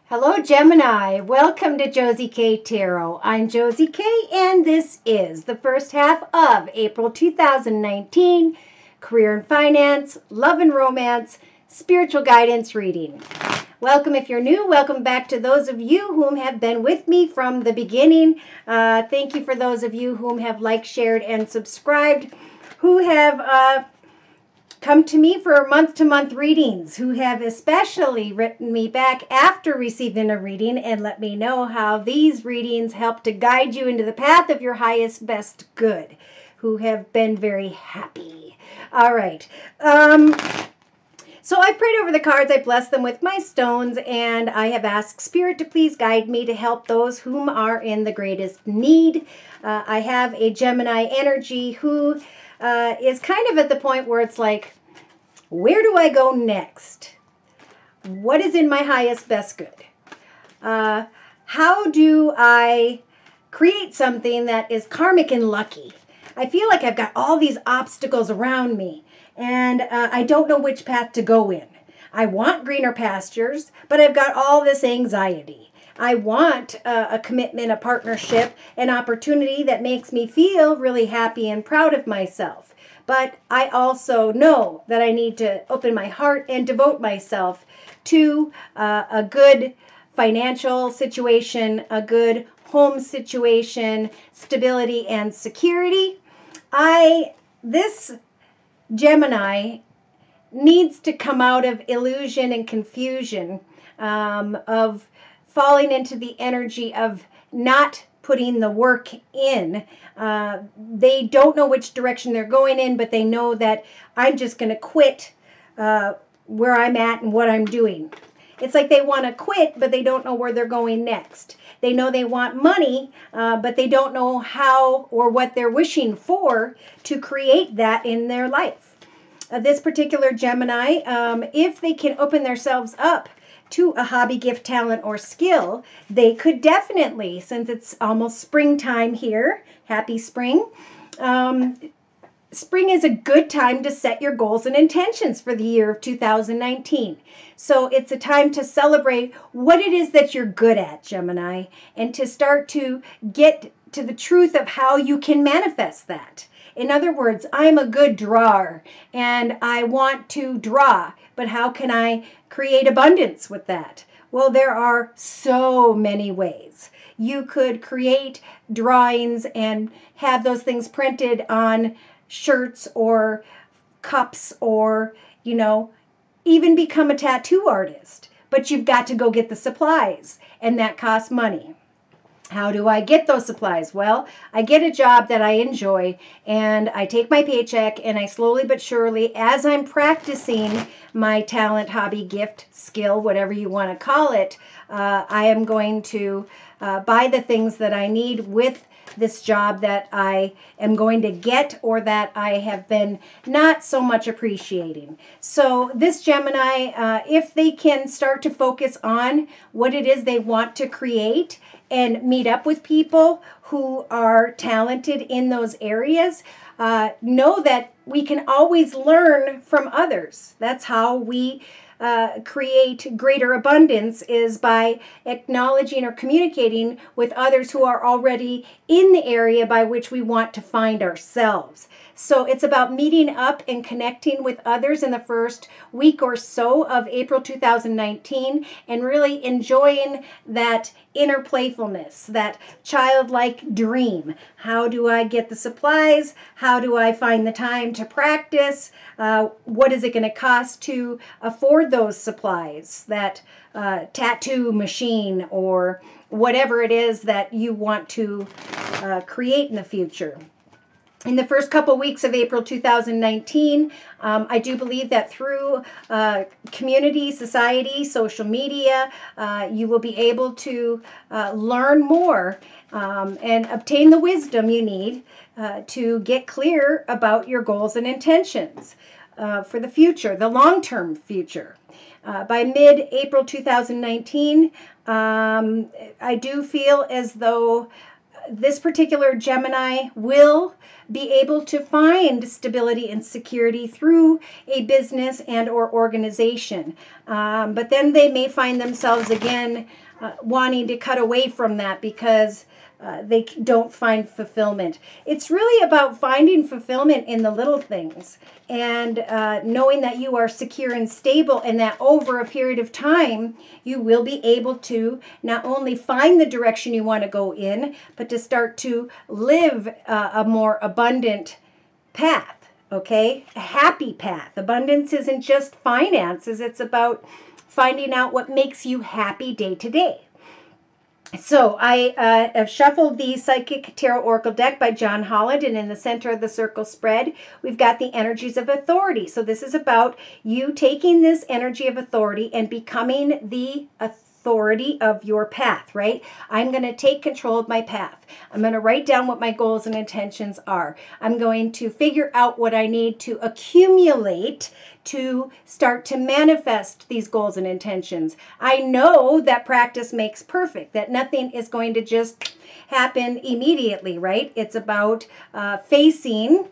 Hello, Gemini. Welcome to Josie K Tarot. I'm Josie K, and this is the first half of April 2019 career and finance, love and romance, spiritual guidance reading. Welcome if you're new. Welcome back to those of you whom have been with me from the beginning. Thank you for those of you whom have liked, shared, and subscribed, who have come to me for month-to-month readings, who have especially written me back after receiving a reading and let me know how these readings help to guide you into the path of your highest, best good, who have been very happy. All right. So I prayed over the cards, I blessed them with my stones, and I have asked Spirit to please guide me to help those whom are in the greatest need. I have a Gemini energy who is kind of at the point where it's like, where do I go next? What is in my highest, best good? How do I create something that is karmic and lucky? I feel like I've got all these obstacles around me, and I don't know which path to go in. I want greener pastures, but I've got all this anxiety. I want a commitment, a partnership, an opportunity that makes me feel really happy and proud of myself. But I also know that I need to open my heart and devote myself to a good financial situation, a good home situation, stability and security. This Gemini needs to come out of illusion and confusion, of falling into the energy of not putting the work in. They don't know which direction they're going in, but they know that I'm just going to quit where I'm at and what I'm doing. It's like they want to quit, but they don't know where they're going next. They know they want money, but they don't know how or what they're wishing for to create that in their life. This particular Gemini, if they can open themselves up to a hobby, gift, talent, or skill, they could definitely, since it's almost springtime here, happy spring, spring is a good time to set your goals and intentions for the year of 2019. So it's a time to celebrate what it is that you're good at, Gemini, and to start to get to the truth of how you can manifest that. In other words, I'm a good drawer and I want to draw, but how can I create abundance with that? Well, there are so many ways. You could create drawings and have those things printed on shirts or cups, or, even become a tattoo artist. But you've got to go get the supplies, and that costs money. How do I get those supplies? Well, I get a job that I enjoy, and I take my paycheck, and I slowly but surely, as I'm practicing my talent, hobby, gift, skill, whatever you want to call it, I am going to buy the things that I need with this job that I am going to get, or that I have been not so much appreciating. So this Gemini, if they can start to focus on what it is they want to create and meet up with people who are talented in those areas, know that we can always learn from others. That's how we create greater abundance, is by acknowledging or communicating with others who are already in the area by which we want to find ourselves. So it's about meeting up and connecting with others in the first week or so of April 2019 and really enjoying that inner playfulness, that childlike dream. How do I get the supplies? How do I find the time to practice? What is it going to cost to afford those supplies? That tattoo machine, or whatever it is that you want to create in the future. In the first couple weeks of April 2019, I do believe that through community, society, social media, you will be able to learn more and obtain the wisdom you need to get clear about your goals and intentions for the future, the long-term future. By mid-April 2019, I do feel as though this particular Gemini will be able to find stability and security through a business and or organization. But then they may find themselves again wanting to cut away from that because they don't find fulfillment. It's really about finding fulfillment in the little things and knowing that you are secure and stable, and that over a period of time you will be able to not only find the direction you want to go in, but to start to live a more abundant path, okay? A happy path. Abundance isn't just finances, it's about finding out what makes you happy day to day. So I have shuffled the Psychic Tarot Oracle deck by John Holland, and in the center of the circle spread, we've got the energies of authority. So this is about you taking this energy of authority and becoming the authority of your path, right? I'm going to take control of my path. I'm going to write down what my goals and intentions are. I'm going to figure out what I need to accumulate to start to manifest these goals and intentions. I know that practice makes perfect, that nothing is going to just happen immediately, right? It's about facing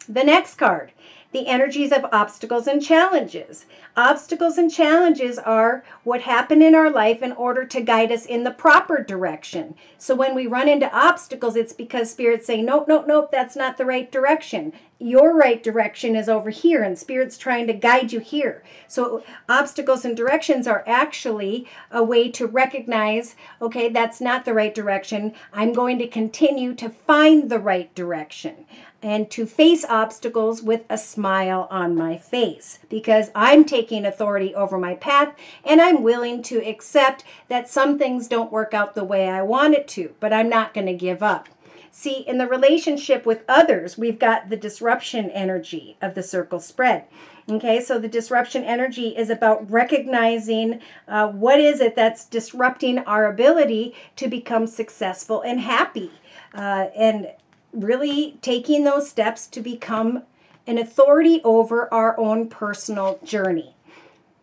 the next card, the energies of obstacles and challenges. Obstacles and challenges are what happen in our life in order to guide us in the proper direction. So when we run into obstacles, it's because Spirit's saying, nope, nope, nope, that's not the right direction. Your right direction is over here, and Spirit's trying to guide you here. So obstacles and directions are actually a way to recognize, okay, that's not the right direction. I'm going to continue to find the right direction and to face obstacles with a smile on my face, because I'm taking authority over my path, and I'm willing to accept that some things don't work out the way I want it to, but I'm not going to give up. See, in the relationship with others, we've got the disruption energy of the circle spread. Okay, so the disruption energy is about recognizing what is it that's disrupting our ability to become successful and happy, and really taking those steps to become an authority over our own personal journey.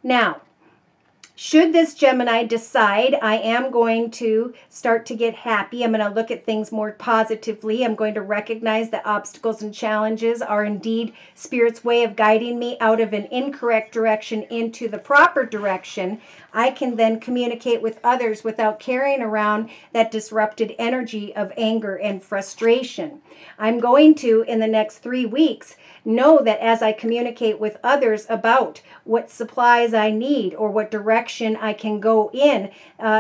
Now, should this Gemini decide I am going to start to get happy, I'm going to look at things more positively, I'm going to recognize that obstacles and challenges are indeed Spirit's way of guiding me out of an incorrect direction into the proper direction, I can then communicate with others without carrying around that disrupted energy of anger and frustration. I'm going to, in the next 3 weeks, know that as I communicate with others about what supplies I need or what direction I can go in,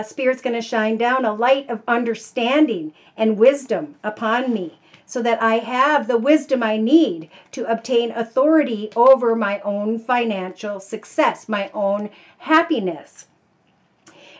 Spirit's going to shine down a light of understanding and wisdom upon me, so that I have the wisdom I need to obtain authority over my own financial success, my own happiness.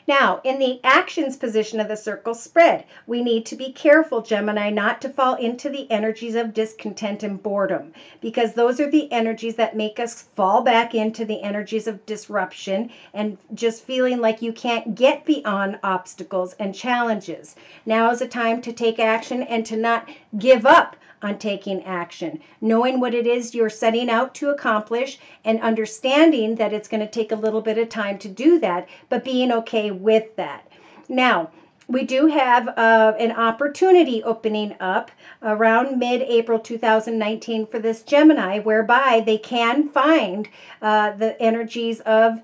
Now, in the actions position of the circle spread, we need to be careful, Gemini, not to fall into the energies of discontent and boredom, because those are the energies that make us fall back into the energies of disruption and just feeling like you can't get beyond obstacles and challenges. Now is a time to take action and to not give up on taking action, knowing what it is you're setting out to accomplish and understanding that it's going to take a little bit of time to do that, but being okay with that. Now, we do have an opportunity opening up around mid-April 2019 for this Gemini, whereby they can find the energies of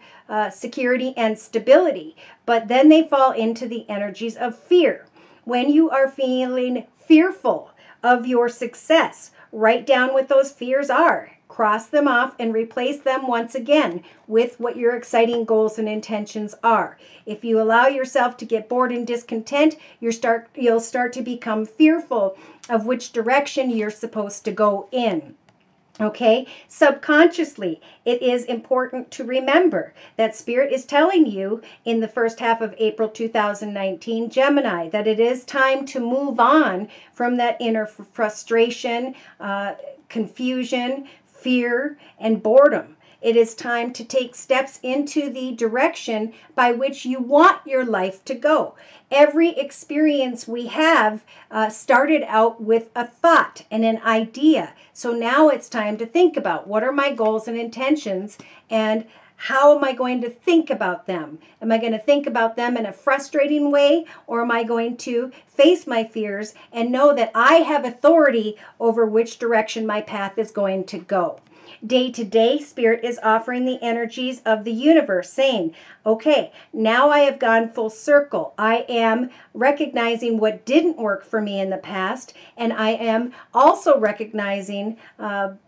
security and stability, but then they fall into the energies of fear. When you are feeling fearful of your success, write down what those fears are, cross them off, and replace them once again with what your exciting goals and intentions are. If you allow yourself to get bored and discontent, you'll start to become fearful of which direction you're supposed to go in. Okay, subconsciously, it is important to remember that Spirit is telling you in the first half of April 2019, Gemini, that it is time to move on from that inner frustration, confusion, fear, and boredom. It is time to take steps into the direction by which you want your life to go. Every experience we have started out with a thought and an idea. So now it's time to think about what are my goals and intentions, and How am I going to think about them? Am I going to think about them in a frustrating way, or am I going to face my fears and know that I have authority over which direction my path is going to go? Day to day, Spirit is offering the energies of the universe, saying, okay, now I have gone full circle. I am recognizing what didn't work for me in the past, and I am also recognizing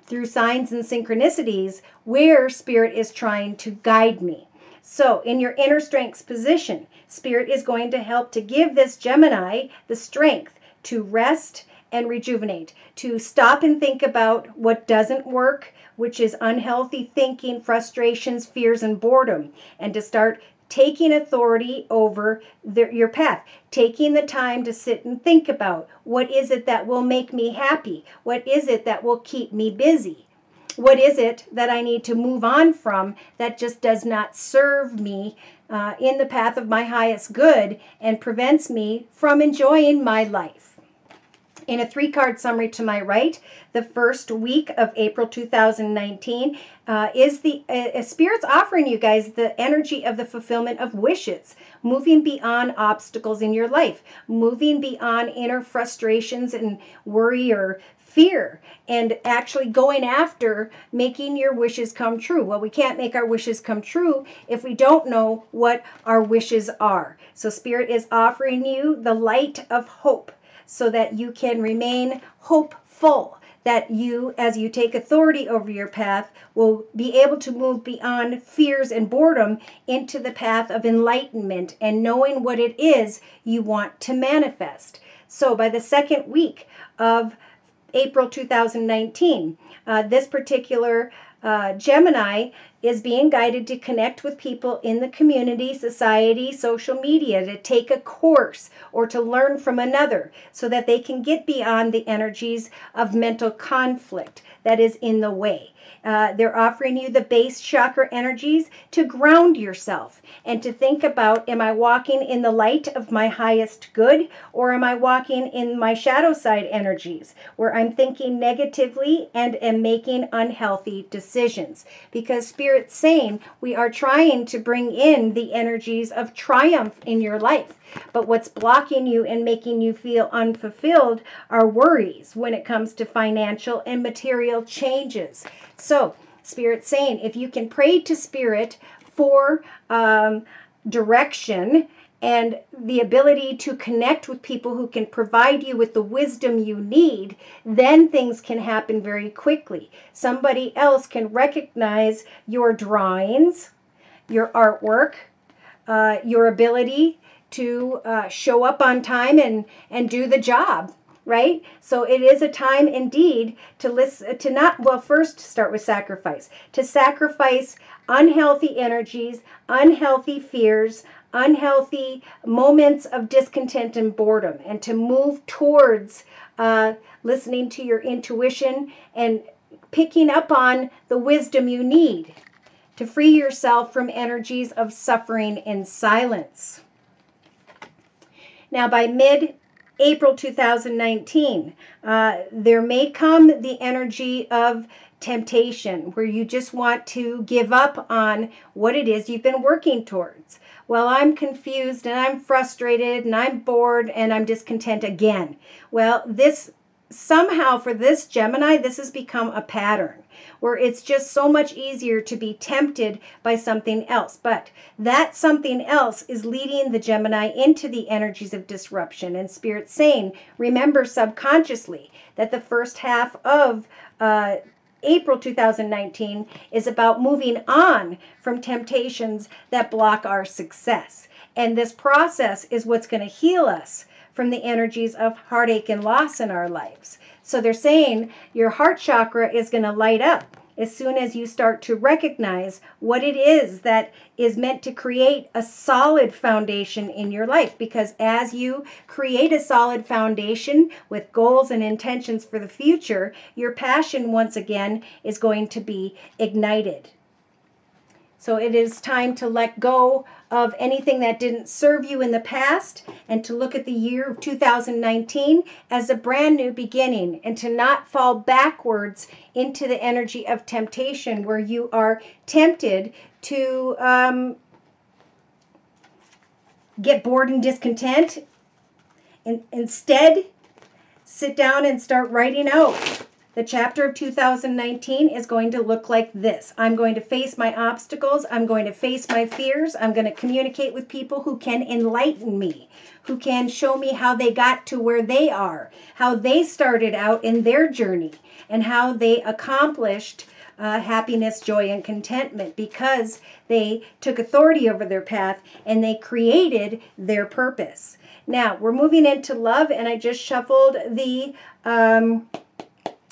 through signs and synchronicities where Spirit is trying to guide me. So in your inner strengths position, Spirit is going to help to give this Gemini the strength to rest and rejuvenate, to stop and think about what doesn't work, which is unhealthy thinking, frustrations, fears, and boredom, and to start taking authority over your path, taking the time to sit and think about what is it that will make me happy, what is it that will keep me busy, what is it that I need to move on from that just does not serve me in the path of my highest good and prevents me from enjoying my life. In a 3-card summary to my right, the first week of April 2019 is the Spirit's offering you guys the energy of the fulfillment of wishes, moving beyond obstacles in your life, moving beyond inner frustrations and worry or fear, and actually going after making your wishes come true. Well, we can't make our wishes come true if we don't know what our wishes are. So Spirit is offering you the light of hope, so that you can remain hopeful, that you, as you take authority over your path, will be able to move beyond fears and boredom into the path of enlightenment and knowing what it is you want to manifest. So by the second week of April 2019, this particular Gemini is being guided to connect with people in the community, society, social media, to take a course or to learn from another so that they can get beyond the energies of mental conflict that is in the way. They're offering you the base chakra energies to ground yourself and to think about, am I walking in the light of my highest good, or am I walking in my shadow side energies where I'm thinking negatively and am making unhealthy decisions? Because Spirit's saying we are trying to bring in the energies of triumph in your life. But what's blocking you and making you feel unfulfilled are worries when it comes to financial and material changes. So Spirit's saying if you can pray to Spirit for direction and the ability to connect with people who can provide you with the wisdom you need, then things can happen very quickly. Somebody else can recognize your drawings, your artwork, your ability to show up on time and do the job, right? So it is a time indeed to listen, to not, well, first start with sacrifice, to sacrifice unhealthy energies, unhealthy fears, unhealthy moments of discontent and boredom, and to move towards listening to your intuition and picking up on the wisdom you need to free yourself from energies of suffering and silence. Now, by mid-April 2019, there may come the energy of temptation where you just want to give up on what it is you've been working towards. Well, I'm confused and I'm frustrated and I'm bored and I'm discontent again. Well, this somehow for this Gemini, this has become a pattern where it's just so much easier to be tempted by something else. But that something else is leading the Gemini into the energies of disruption. And Spirit's saying, remember subconsciously that the first half of April 2019 is about moving on from temptations that block our success. And this process is what's going to heal us from the energies of heartache and loss in our lives. So they're saying your heart chakra is going to light up as soon as you start to recognize what it is that is meant to create a solid foundation in your life. Because as you create a solid foundation with goals and intentions for the future, your passion once again is going to be ignited. So it is time to let go of anything that didn't serve you in the past and to look at the year of 2019 as a brand new beginning and to not fall backwards into the energy of temptation where you are tempted to get bored and discontent. And instead, sit down and start writing out. The chapter of 2019 is going to look like this. I'm going to face my obstacles. I'm going to face my fears. I'm going to communicate with people who can enlighten me, who can show me how they got to where they are, how they started out in their journey, and how they accomplished happiness, joy, and contentment because they took authority over their path and they created their purpose. Now, we're moving into love, and I just shuffled the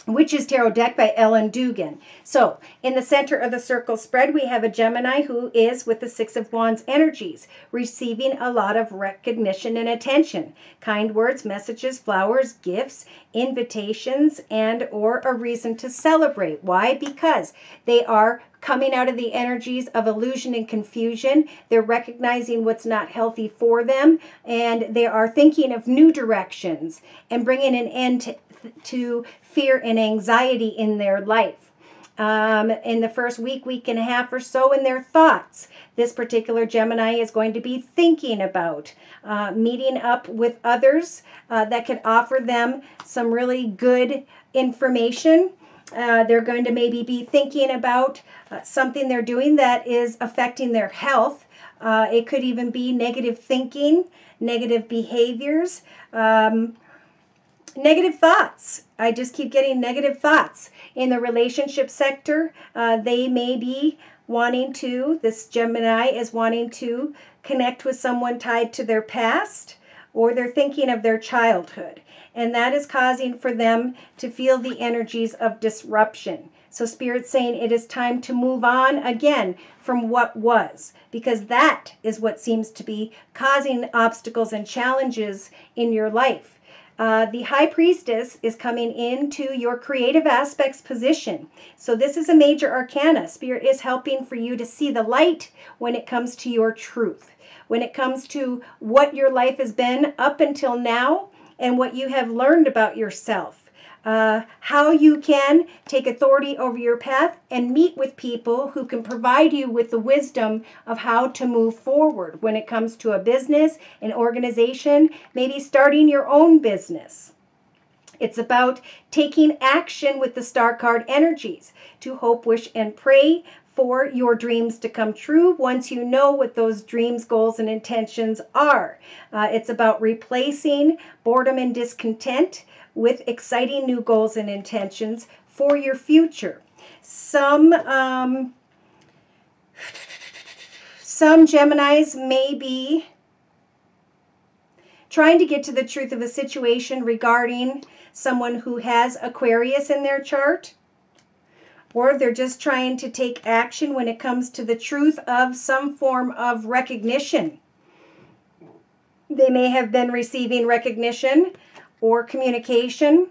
Witch's Tarot deck by Ellen Dugan. So, in the center of the circle spread, we have a Gemini who is with the Six of Wands energies, receiving a lot of recognition and attention. Kind words, messages, flowers, gifts, invitations, and or a reason to celebrate. Why? Because they are coming out of the energies of illusion and confusion. They're recognizing what's not healthy for them, and they are thinking of new directions and bringing an end to fear and anxiety in their life. In the first week and a half or so in their thoughts, this particular Gemini is going to be thinking about meeting up with others that can offer them some really good information. They're going to maybe be thinking about something they're doing that is affecting their health. It could even be negative thinking, negative behaviors, negative thoughts. I just keep getting negative thoughts. In the relationship sector, they may be wanting to, this Gemini is wanting to connect with someone tied to their past, or they're thinking of their childhood. And that is causing for them to feel the energies of disruption. So Spirit's saying it is time to move on again from what was, because that is what seems to be causing obstacles and challenges in your life. The High Priestess is coming into your creative aspects position. So this is a major arcana. Spirit is helping for you to see the light when it comes to your truth, when it comes to what your life has been up until now and what you have learned about yourself. How you can take authority over your path and meet with people who can provide you with the wisdom of how to move forward when it comes to a business, an organization, maybe starting your own business. It's about taking action with the star card energies to hope, wish, and pray for your dreams to come true once you know what those dreams, goals, and intentions are. It's about replacing boredom and discontent with exciting new goals and intentions for your future. Some Geminis may be trying to get to the truth of a situation regarding someone who has Aquarius in their chart, or they're just trying to take action when it comes to the truth of some form of recognition. They may have been receiving recognition or communication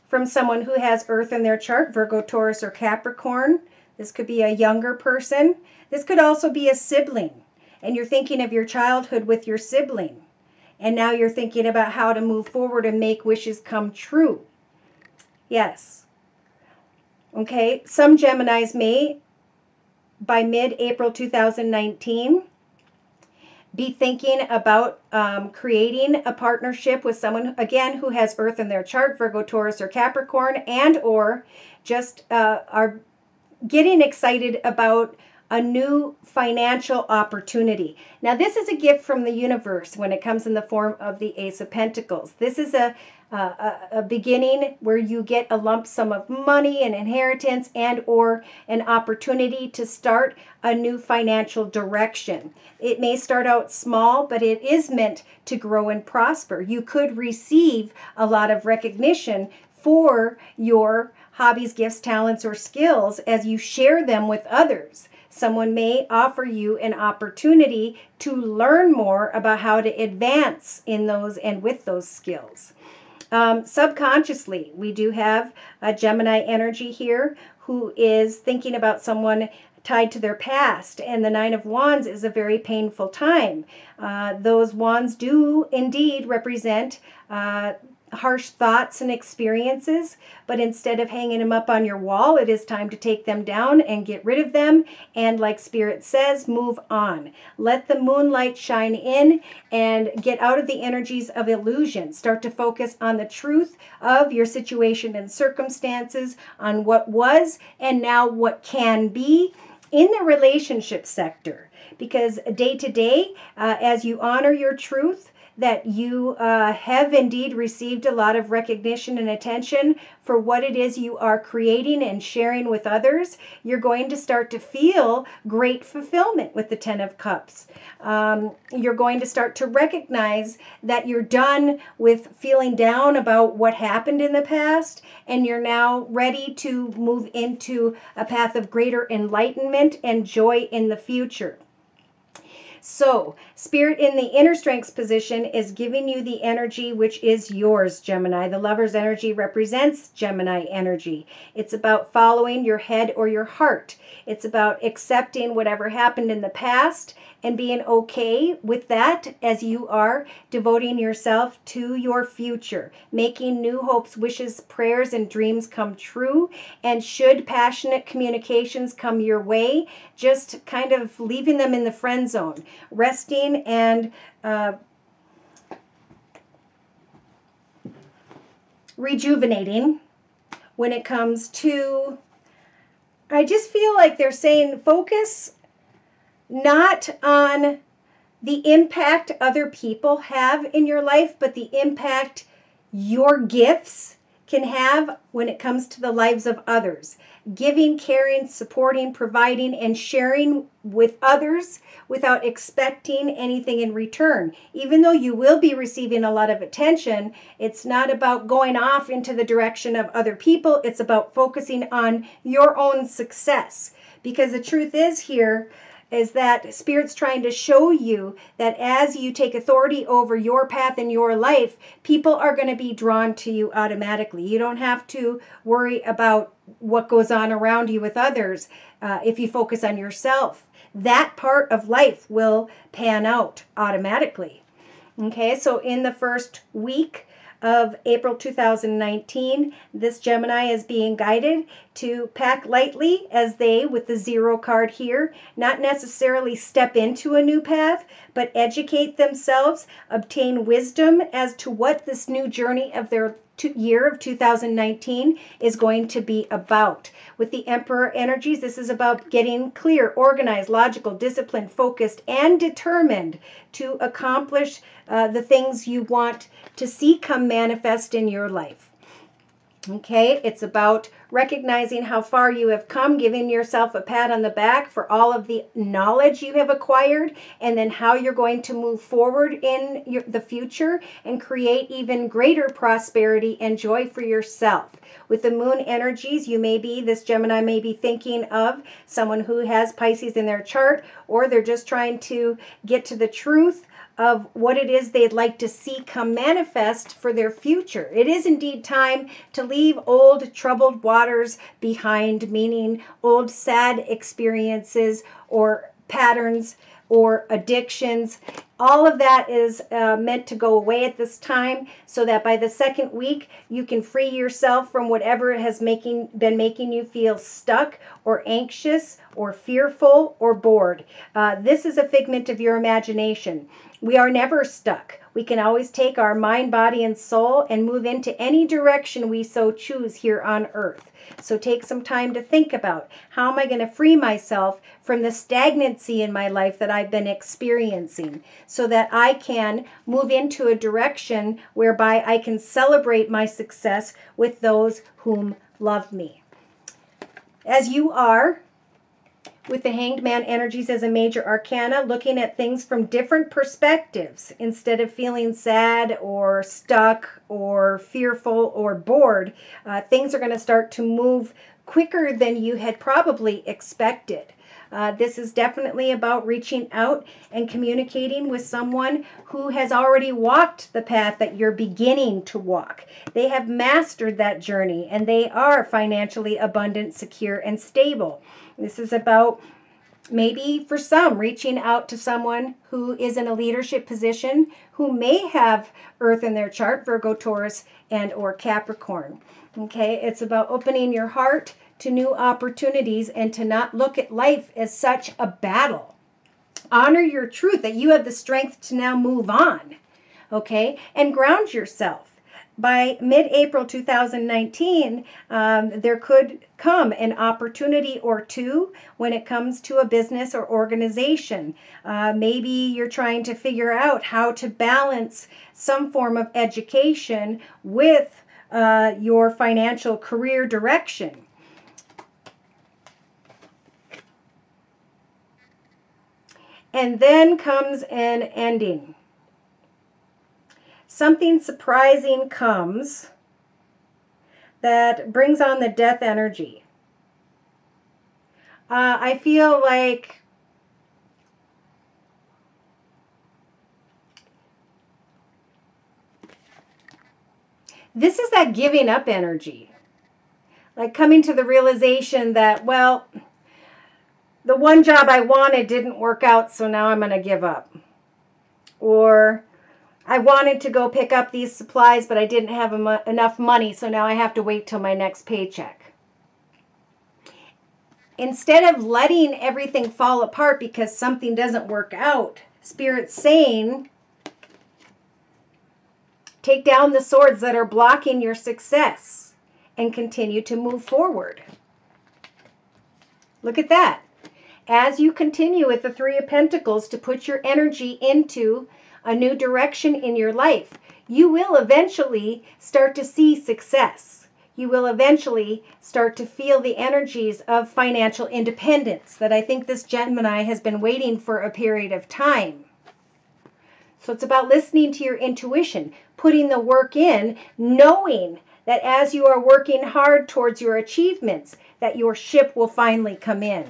from someone who has Earth in their chart, Virgo, Taurus, or Capricorn. This could be a younger person. This could also be a sibling, and you're thinking of your childhood with your sibling, and now you're thinking about how to move forward and make wishes come true. Yes. Okay, some Geminis may, by mid-April 2019, be thinking about creating a partnership with someone, again, who has Earth in their chart, Virgo, Taurus, or Capricorn, and or just are getting excited about a new financial opportunity. Now, this is a gift from the universe when it comes in the form of the Ace of Pentacles. This is a beginning where you get a lump sum of money, an inheritance, and or an opportunity to start a new financial direction. It may start out small, but it is meant to grow and prosper. You could receive a lot of recognition for your hobbies, gifts, talents, or skills as you share them with others. Someone may offer you an opportunity to learn more about how to advance in those and with those skills. Subconsciously, we do have a Gemini energy here who is thinking about someone tied to their past, and the Nine of Wands is a very painful time. Those wands do indeed represent harsh thoughts and experiences, but instead of hanging them up on your wall, it is time to take them down and get rid of them, and like Spirit says, move on. Let the moonlight shine in and get out of the energies of illusion. Start to focus on the truth of your situation and circumstances, on what was and now what can be in the relationship sector, because day to day, as you honor your truth, that you have indeed received a lot of recognition and attention for what it is you are creating and sharing with others, you're going to start to feel great fulfillment with the Ten of Cups. You're going to start to recognize that you're done with feeling down about what happened in the past, and you're now ready to move into a path of greater enlightenment and joy in the future. So, Spirit in the inner strengths position is giving you the energy which is yours, Gemini. The Lover's energy represents Gemini energy. It's about following your head or your heart. It's about accepting whatever happened in the past and being okay with that as you are devoting yourself to your future, making new hopes, wishes, prayers, and dreams come true. And should passionate communications come your way, just kind of leaving them in the friend zone, resting and rejuvenating when it comes to, I just feel like they're saying focus not on the impact other people have in your life, but the impact your gifts can have when it comes to the lives of others. Giving, caring, supporting, providing, and sharing with others without expecting anything in return. Even though you will be receiving a lot of attention, it's not about going off into the direction of other people. It's about focusing on your own success. Because the truth is here, is that Spirit's trying to show you that as you take authority over your path in your life, people are going to be drawn to you automatically. You don't have to worry about what goes on around you with others if you focus on yourself. That part of life will pan out automatically. Okay, so in the first week of April 2019, this Gemini is being guided to pack lightly as they, with the 0 card here, not necessarily step into a new path, but educate themselves, obtain wisdom as to what this new journey of their year of 2019 is going to be about. With the Emperor energies, this is about getting clear, organized, logical, disciplined, focused, and determined to accomplish the things you want to see come manifest in your life. Okay, it's about recognizing how far you have come, giving yourself a pat on the back for all of the knowledge you have acquired, and then how you're going to move forward in the future and create even greater prosperity and joy for yourself. With the moon energies, this Gemini may be thinking of someone who has Pisces in their chart, or they're just trying to get to the truth of what it is they'd like to see come manifest for their future. It is indeed time to leave old troubled waters behind, meaning old sad experiences or patterns or addictions. All of that is meant to go away at this time, so that by the second week you can free yourself from whatever has been making you feel stuck or anxious or fearful or bored. This is a figment of your imagination. We are never stuck. We can always take our mind, body, and soul and move into any direction we so choose here on earth. So take some time to think about, how am I going to free myself from the stagnancy in my life that I've been experiencing, so that I can move into a direction whereby I can celebrate my success with those whom love me. As you are, with the Hanged Man energies as a major arcana, looking at things from different perspectives, instead of feeling sad or stuck or fearful or bored, things are going to start to move quicker than you had probably expected. This is definitely about reaching out and communicating with someone who has already walked the path that you're beginning to walk. They have mastered that journey, and they are financially abundant, secure, and stable. This is about maybe for some reaching out to someone who is in a leadership position who may have Earth in their chart, Virgo, Taurus, and or Capricorn. Okay, it's about opening your heart to new opportunities and to not look at life as such a battle. Honor your truth that you have the strength to now move on. Okay, and ground yourself. By mid-April 2019, there could come an opportunity or two when it comes to a business or organization. Maybe you're trying to figure out how to balance some form of education with your financial career direction. And then comes an ending. Something surprising comes that brings on the death energy. I feel like this is that giving up energy. Like coming to the realization that, well, the one job I wanted didn't work out, so now I'm going to give up. Or I wanted to go pick up these supplies, but I didn't have enough money, so now I have to wait till my next paycheck. Instead of letting everything fall apart because something doesn't work out, Spirit's saying, take down the swords that are blocking your success and continue to move forward. Look at that. As you continue with the Three of Pentacles to put your energy into a new direction in your life, you will eventually start to see success. You will eventually start to feel the energies of financial independence that I think this Gemini has been waiting for a period of time. So it's about listening to your intuition, putting the work in, knowing that as you are working hard towards your achievements, that your ship will finally come in.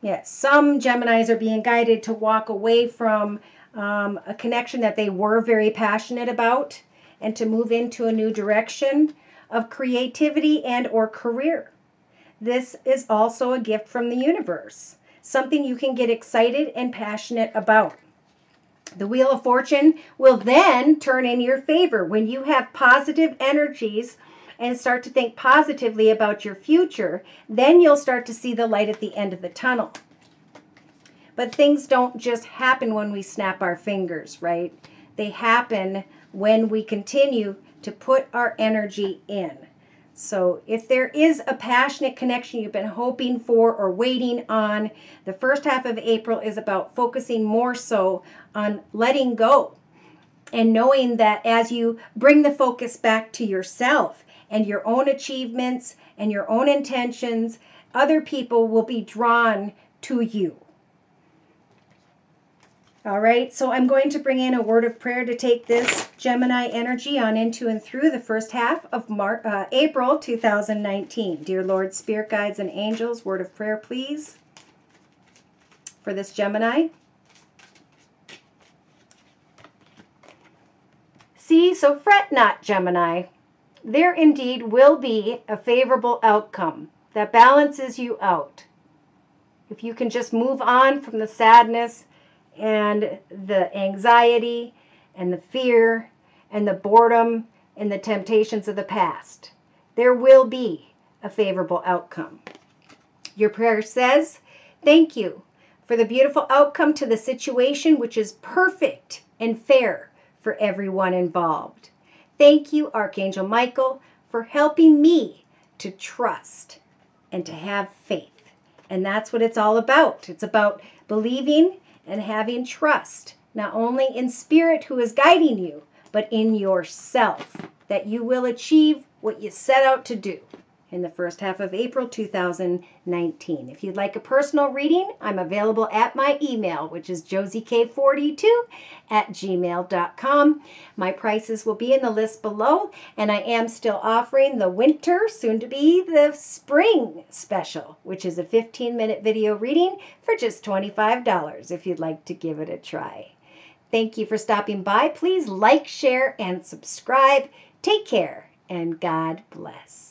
Yes, some Geminis are being guided to walk away from a connection that they were very passionate about and to move into a new direction of creativity and or career. This is also a gift from the universe, something you can get excited and passionate about. The Wheel of Fortune will then turn in your favor when you have positive energies and start to think positively about your future. Then you'll start to see the light at the end of the tunnel. But things don't just happen when we snap our fingers, right? They happen when we continue to put our energy in. So if there is a passionate connection you've been hoping for or waiting on, the first half of April is about focusing more so on letting go and knowing that as you bring the focus back to yourself and your own achievements and your own intentions, other people will be drawn to you. All right, so I'm going to bring in a word of prayer to take this Gemini energy on into and through the first half of April 2019. Dear Lord, Spirit Guides and Angels, word of prayer, please, for this Gemini. See, so fret not, Gemini. There indeed will be a favorable outcome that balances you out. If you can just move on from the sadness and the anxiety and the fear and the boredom and the temptations of the past, there will be a favorable outcome. Your prayer says, thank you for the beautiful outcome to the situation, which is perfect and fair for everyone involved. Thank you, Archangel Michael, for helping me to trust and to have faith. And that's what it's all about. It's about believing and having trust, not only in Spirit who is guiding you, but in yourself, that you will achieve what you set out to do in the first half of April 2019. If you'd like a personal reading, I'm available at my email, which is josiek42@gmail.com. My prices will be in the list below, and I am still offering the winter, soon to be the spring special, which is a 15-minute video reading for just $25 if you'd like to give it a try. Thank you for stopping by. Please like, share, and subscribe. Take care, and God bless.